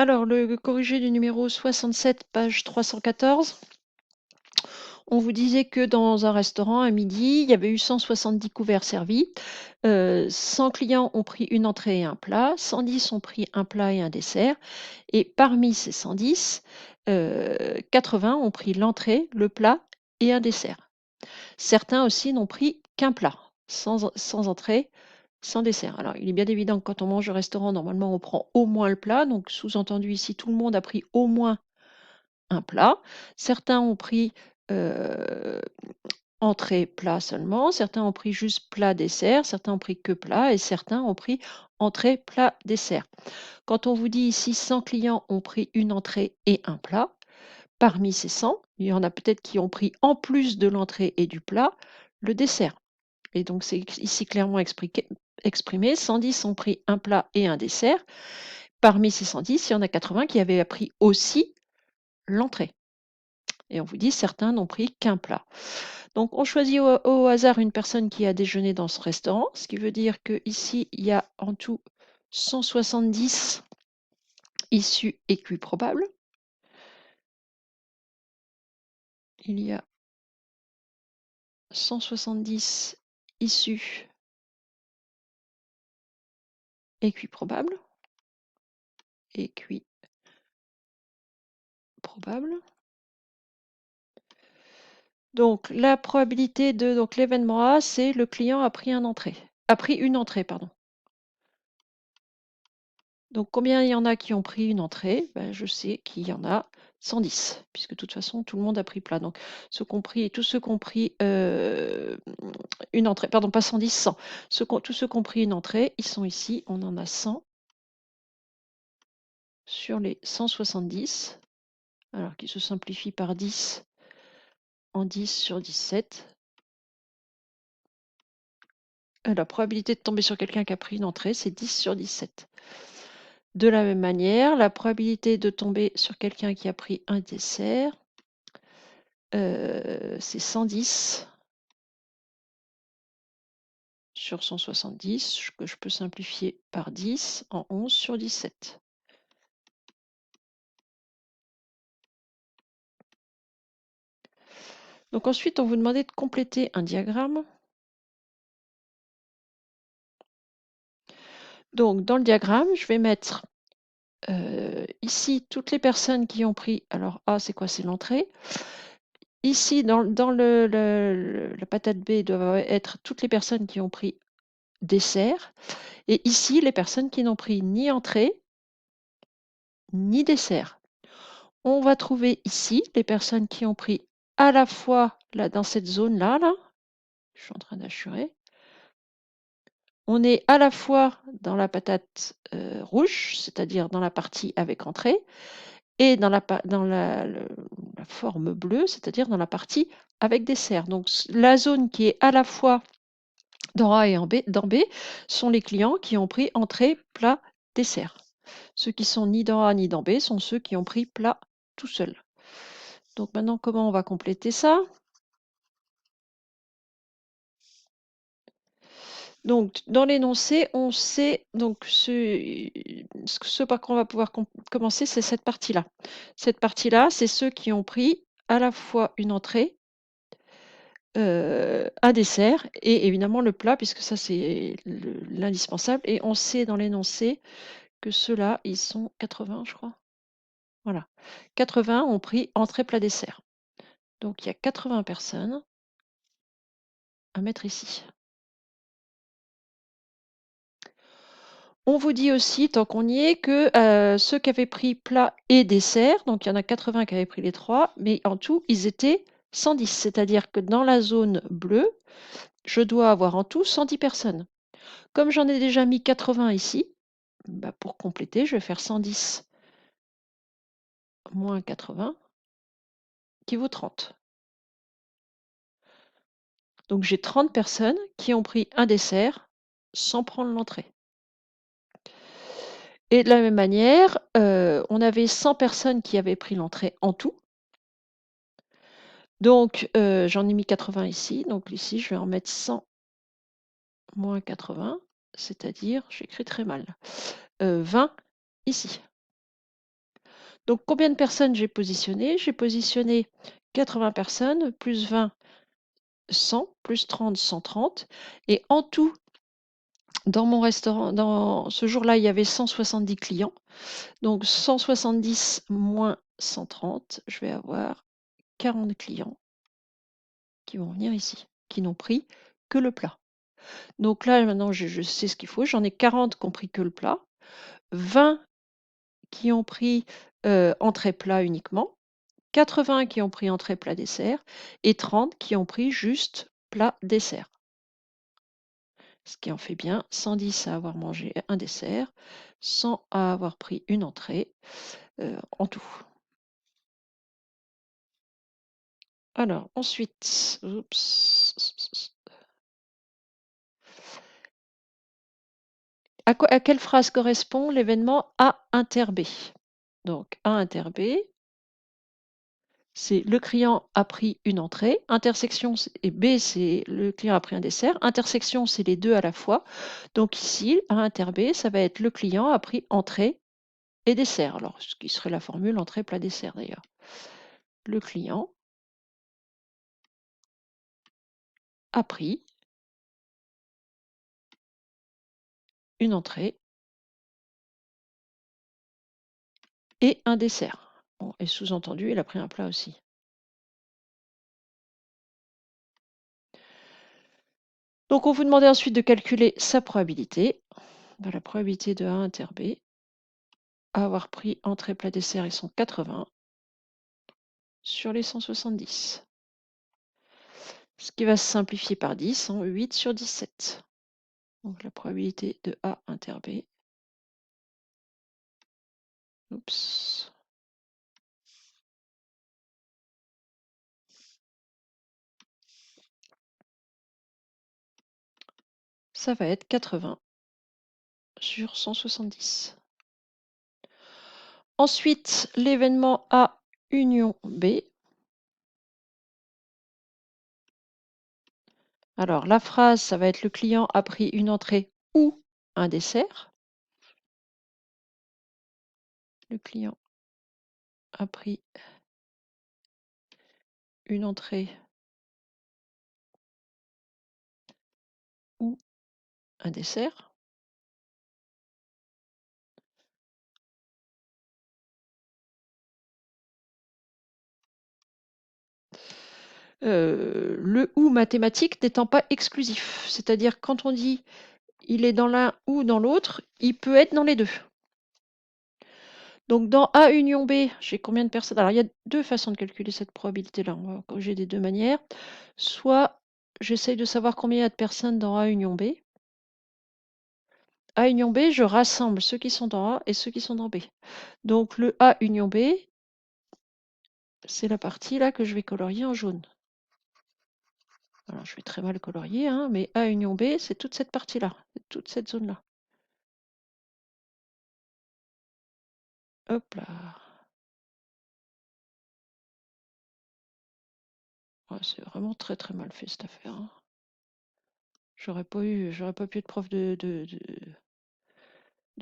Alors, le corrigé du numéro 67, page 314. On vous disait que dans un restaurant, à midi, il y avait eu 170 couverts servis. 100 clients ont pris une entrée et un plat. 110 ont pris un plat et un dessert. Et parmi ces 110, 80 ont pris l'entrée, le plat et un dessert. Certains aussi n'ont pris qu'un plat, sans entrée, sans dessert. Alors, il est bien évident que quand on mange au restaurant, normalement, on prend au moins le plat. Donc, sous-entendu ici, tout le monde a pris au moins un plat. Certains ont pris entrée, plat seulement. Certains ont pris juste plat, dessert. Certains ont pris que plat. Et certains ont pris entrée, plat, dessert. Quand on vous dit ici 100 clients ont pris une entrée et un plat, parmi ces 100, il y en a peut-être qui ont pris en plus de l'entrée et du plat, le dessert. Et donc c'est ici clairement exprimé, 110 ont pris un plat et un dessert. Parmi ces 110, il y en a 80 qui avaient pris aussi l'entrée. Et on vous dit certains n'ont pris qu'un plat. Donc on choisit au hasard une personne qui a déjeuné dans ce restaurant, ce qui veut dire qu'ici il y a en tout 170 issus écus probables. Il y a 170 issus écus probables. Écuits probables. Donc la probabilité de donc l'événement A, c'est le client a pris une entrée, pardon. Donc combien il y en a qui ont pris une entrée? Ben, je sais qu'il y en a 110, puisque de toute façon tout le monde a pris plat. Donc tous ceux qui ont pris une entrée, pardon, pas 110, 100. Tous ceux qui ont pris une entrée, ils sont ici, on en a 100 sur les 170, alors qui se simplifie par 10 en 10 sur 17. La probabilité de tomber sur quelqu'un qui a pris une entrée, c'est 10 sur 17. De la même manière, la probabilité de tomber sur quelqu'un qui a pris un dessert, c'est 110 sur 170, que je peux simplifier par 10 en 11 sur 17. Donc ensuite, on vous demandait de compléter un diagramme. Donc dans le diagramme, je vais mettre ici toutes les personnes qui ont pris, alors A c'est quoi? C'est l'entrée. Ici, dans la patate B, doivent être toutes les personnes qui ont pris dessert. Et ici, les personnes qui n'ont pris ni entrée, ni dessert. On va trouver ici les personnes qui ont pris à la fois, là, dans cette zone-là, là, je suis en train d'assurer, on est à la fois dans la patate rouge, c'est-à-dire dans la partie avec entrée, et dans la forme bleue, c'est-à-dire dans la partie avec dessert. Donc la zone qui est à la fois dans A et dans B sont les clients qui ont pris entrée, plat, dessert. Ceux qui sont ni dans A ni dans B sont ceux qui ont pris plat tout seul. Donc maintenant, comment on va compléter ça? Donc, dans l'énoncé, on sait, donc ce par quoi on va pouvoir commencer, c'est cette partie-là. Cette partie-là, c'est ceux qui ont pris à la fois une entrée, un dessert et évidemment le plat, puisque ça c'est l'indispensable. Et on sait dans l'énoncé que ceux-là, ils sont 80, je crois. Voilà. 80 ont pris entrée, plat, dessert. Donc il y a 80 personnes à mettre ici. On vous dit aussi, tant qu'on y est, que ceux qui avaient pris plat et dessert, donc il y en a 80 qui avaient pris les trois, mais en tout, ils étaient 110. C'est-à-dire que dans la zone bleue, je dois avoir en tout 110 personnes. Comme j'en ai déjà mis 80 ici, bah pour compléter, je vais faire 110 moins 80, qui vaut 30. Donc j'ai 30 personnes qui ont pris un dessert sans prendre l'entrée. Et de la même manière, on avait 100 personnes qui avaient pris l'entrée en tout. Donc j'en ai mis 80 ici. Donc ici, je vais en mettre 100 moins 80, c'est-à-dire, j'écris très mal, 20 ici. Donc, combien de personnes j'ai positionné? J'ai positionné 80 personnes, plus 20, 100, plus 30, 130. Et en tout, dans mon restaurant, dans ce jour-là, il y avait 170 clients. Donc, 170 moins 130, je vais avoir 40 clients qui vont venir ici, qui n'ont pris que le plat. Donc là, maintenant, je sais ce qu'il faut. J'en ai 40 qui ont pris que le plat, 20 qui ont pris entrée plat uniquement, 80 qui ont pris entrée plat dessert et 30 qui ont pris juste plat dessert. Ce qui en fait bien 110 à avoir mangé un dessert, 100 à avoir pris une entrée en tout. Alors ensuite, à quelle phrase correspond l'événement A inter B? Donc A inter B, c'est le client a pris une entrée, intersection et B, c'est le client a pris un dessert, intersection, c'est les deux à la fois. Donc ici, A inter B, ça va être le client a pris entrée et dessert. Alors, ce qui serait la formule entrée, plat, dessert d'ailleurs. Le client a pris une entrée et un dessert. Bon, et sous-entendu, il a pris un plat aussi. Donc, on vous demandait ensuite de calculer sa probabilité. La probabilité de A inter B à avoir pris entrée, plat, dessert, ils sont 80 sur les 170. Ce qui va se simplifier par 10 en 8 sur 17. Donc la probabilité de A inter B. Oups. Ça va être 80 sur 170. Ensuite, l'événement A union B. Alors, la phrase, ça va être le client a pris une entrée ou un dessert. Le client a pris une entrée ou un dessert. Le ou mathématique n'étant pas exclusif. C'est-à-dire, quand on dit il est dans l'un ou dans l'autre, il peut être dans les deux. Donc dans A union B, j'ai combien de personnes? Alors il y a deux façons de calculer cette probabilité-là. On va corriger des deux manières. Soit j'essaye de savoir combien il y a de personnes dans A union B. A union B, je rassemble ceux qui sont dans A et ceux qui sont dans B. Donc le A union B, c'est la partie là que je vais colorier en jaune. Alors je vais très mal colorier, hein, mais A union B, c'est toute cette partie-là, toute cette zone-là. Hop là. Ouais, c'est vraiment très très mal fait cette affaire, hein. J'aurais pas pu être prof de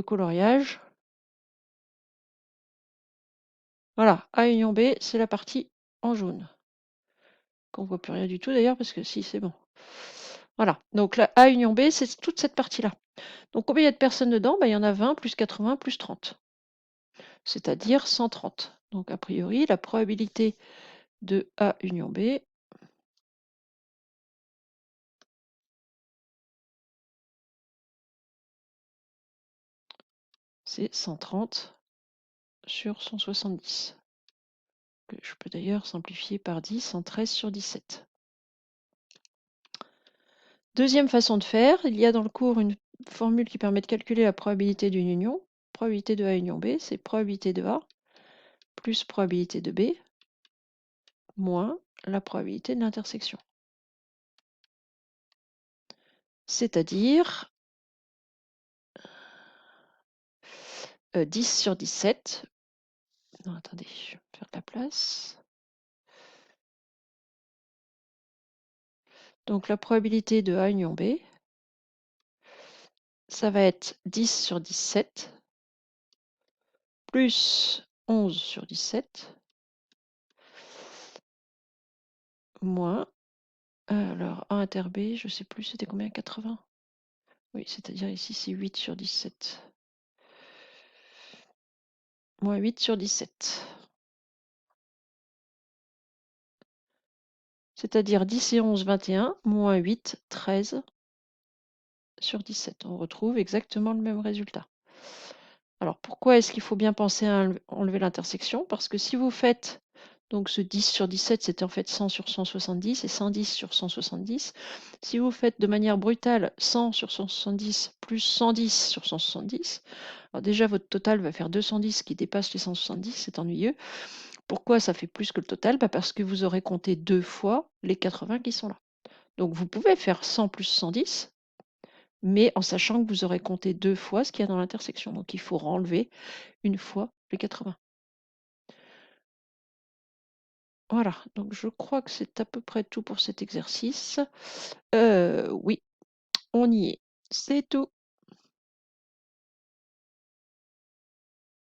coloriage. Voilà, A union B, c'est la partie en jaune. Qu'on voit plus rien du tout d'ailleurs, parce que si, c'est bon. Voilà, donc la A union B, c'est toute cette partie-là. Donc combien il y a de personnes dedans? Il y en a 20 plus 80 plus 30, c'est-à-dire 130. Donc a priori, la probabilité de A union B, c'est 130 sur 170, que je peux d'ailleurs simplifier par 10 en 13 sur 17. Deuxième façon de faire, il y a dans le cours une formule qui permet de calculer la probabilité d'une union. Probabilité de A union B, c'est probabilité de A plus probabilité de B moins la probabilité de l'intersection. C'est-à-dire 10 sur 17. Non, attendez, je vais faire de la place. Donc la probabilité de A union B, ça va être 10 sur 17 plus 11 sur 17, moins, alors A inter B, je sais plus, c'était combien, 80? Oui, c'est-à-dire ici, c'est 8 sur 17. Moins 8 sur 17. C'est-à-dire 10 et 11, 21, moins 8, 13 sur 17. On retrouve exactement le même résultat. Alors, pourquoi est-ce qu'il faut bien penser à enlever l'intersection? Parce que si vous faites, donc ce 10 sur 17, c'était en fait 100 sur 170 et 110 sur 170. Si vous faites de manière brutale 100 sur 170 plus 110 sur 170, alors déjà votre total va faire 210 qui dépasse les 170, c'est ennuyeux. Pourquoi ça fait plus que le total? Parce que vous aurez compté 2 fois les 80 qui sont là. Donc vous pouvez faire 100 plus 110, mais en sachant que vous aurez compté 2 fois ce qu'il y a dans l'intersection. Donc il faut enlever une fois les 80. Voilà, donc je crois que c'est à peu près tout pour cet exercice. Oui, on y est. C'est tout.